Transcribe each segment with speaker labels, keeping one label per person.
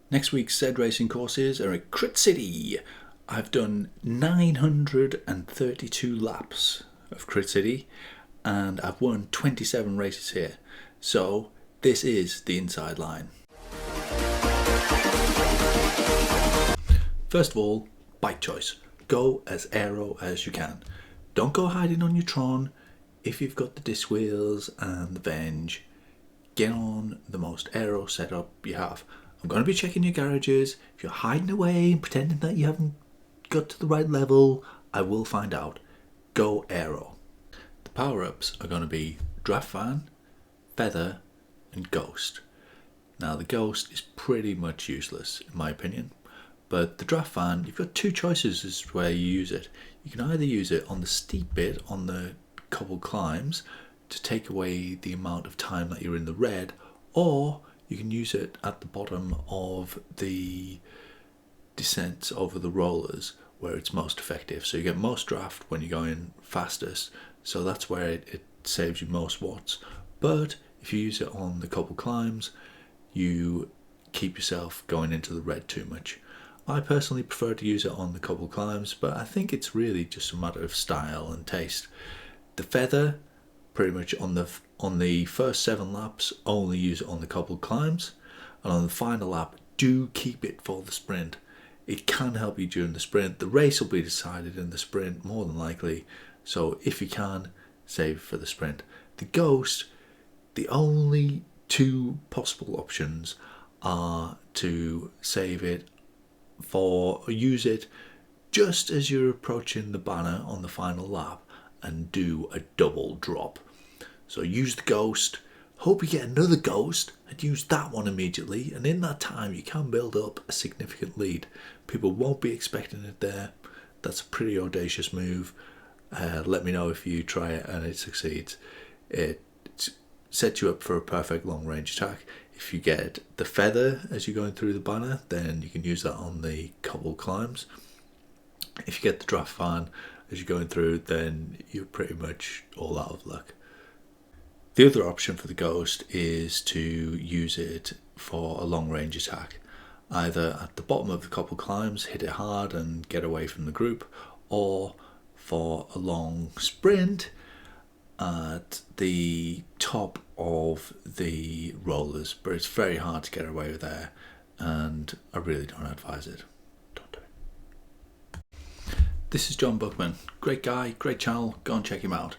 Speaker 1: Next week's ZRacing courses are at Crit City. I've done 932 laps of Crit City and I've won 27 races here. So this is the inside line. First of all, bike choice. Go as aero as you can. Don't go hiding on your Tron. If you've got the disc wheels and the Venge, get on the most aero setup you have. I'm going to be checking your garages. If you're hiding away and pretending that you haven't got to the right level, I will find out. Go aero. The power-ups are going to be Draft Fan, Feather and Ghost. Now the Ghost is pretty much useless in my opinion, but the Draft Fan, you've got two choices as to where you use it. You can either use it on the steep bit on the cobbled climbs to take away the amount of time that you're in the red, or you can use it at the bottom of the descents over the rollers where it's most effective. So you get most draft when you're going fastest, so that's where it saves you most watts. But if you use it on the cobble climbs, you keep yourself going into the red too much. I personally prefer to use it on the cobble climbs, but I think it's really just a matter of style and taste. The Feather, pretty much on the first 7 laps, only use it on the cobbled climbs, and on the final lap, do keep it for the sprint. It can help you during the sprint. The race will be decided in the sprint more than likely, so if you can, save it for the sprint. The Ghost, the only two possible options are to save it for, or use it just as you're approaching the banner on the final lap and do a double drop. So use the Ghost, hope you get another Ghost and use that one immediately, and in that time you can build up a significant lead. People won't be expecting it there. That's a pretty audacious move. Let me know if you try it and it succeeds. It sets you up for a perfect long range attack. If you get the Feather as you're going through the banner, then you can use that on the cobble climbs. If you get the Draft Fan as you're going through, then you're pretty much all out of luck. The other option for the Ghost is to use it for a long range attack. Either at the bottom of the cobble climbs, hit it hard and get away from the group, or for a long sprint at the top of the rollers, but it's very hard to get away with there and I really don't advise it. Don't do it. This is John Buckman, great guy, great channel, go and check him out.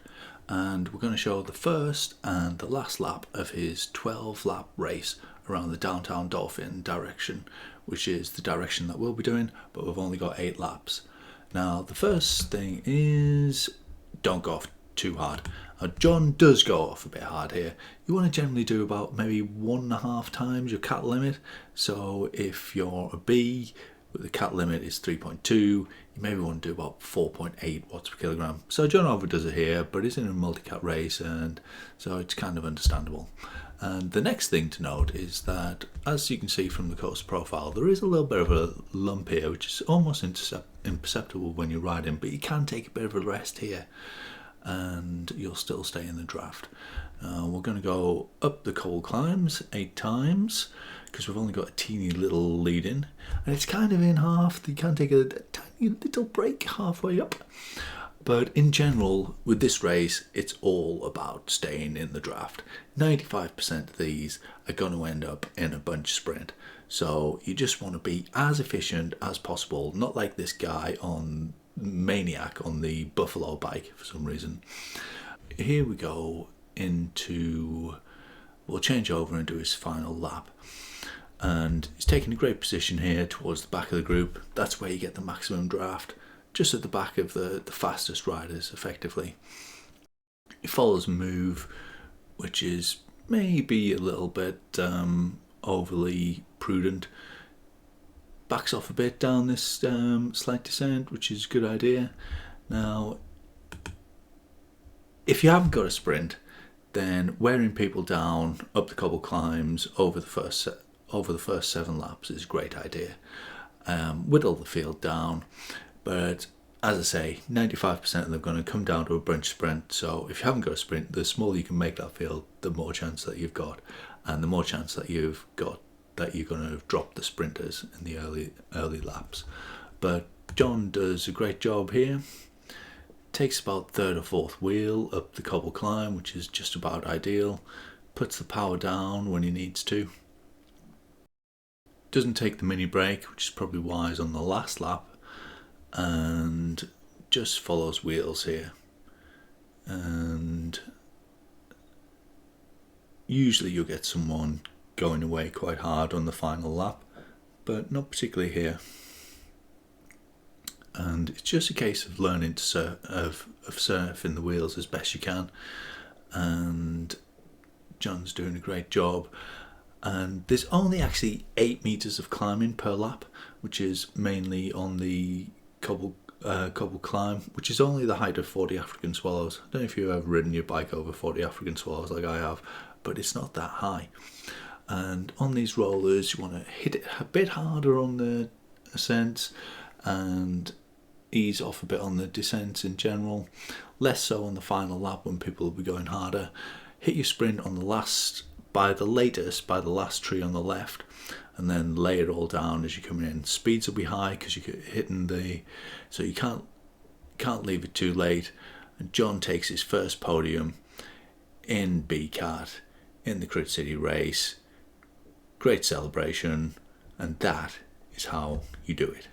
Speaker 1: And we're going to show the first and the last lap of his 12 lap race around the Downtown Dolphin direction, which is the direction that we'll be doing, but we've only got 8 laps. Now the first thing is, don't go off too hard. Now John does go off a bit hard here. You want to generally do about maybe 1.5 times your cat limit. So if you're a B, the cat limit is 3.2, you maybe want to do about 4.8 watts per kilogram. So John overdoes it here, but he's in a multi-cat race, and so it's kind of understandable. And the next thing to note is that, as you can see from the course profile, there is a little bit of a lump here, which is almost imperceptible when you're riding, but you can take a bit of a rest here and you'll still stay in the draft. We're going to go up the cobble climbs 8 times because we've only got a teeny little lead in, and it's kind of in half. You can take a tiny little break halfway up, but in general with this race it's all about staying in the draft. 95% of these are going to end up in a bunch sprint, so you just want to be as efficient as possible, not like this guy on Maniac on the Buffalo bike for some reason. Here we go into, we'll change over and do his final lap, and he's taking a great position here towards the back of the group. That's where you get the maximum draft, just at the back of the fastest riders effectively. He follows move, which is maybe a little bit overly prudent. Backs off a bit down this slight descent, which is a good idea. Now, if you haven't got a sprint, then wearing people down up the cobble climbs over the first 7 laps is a great idea. Whittle the field down, but as I say, 95% of them are going to come down to a bunch sprint. So if you haven't got a sprint, the smaller you can make that field, the more chance that you've got, and the more chance that you've got that you're going to drop the sprinters in the early laps. But John does a great job here. Takes about third or fourth wheel up the cobble climb, which is just about ideal. Puts the power down when he needs to. Doesn't take the mini brake, which is probably wise on the last lap, and just follows wheels here. And usually you'll get someone going away quite hard on the final lap, but not particularly here. And it's just a case of learning to surfing the wheels as best you can, and John's doing a great job. And there's only actually 8 meters of climbing per lap, which is mainly on the cobble climb, which is only the height of 40 African swallows. I don't know if you've ever ridden your bike over 40 African swallows like I have, but it's not that high. And on these rollers, you want to hit it a bit harder on the ascents and ease off a bit on the descents in general. Less so on the final lap when people will be going harder. Hit your sprint on the last, by the last tree on the left, and then lay it all down as you're coming in. Speeds will be high because you're hitting so you can't leave it too late. And John takes his first podium in B-Cat in the Crit City race. Great celebration, and that is how you do it.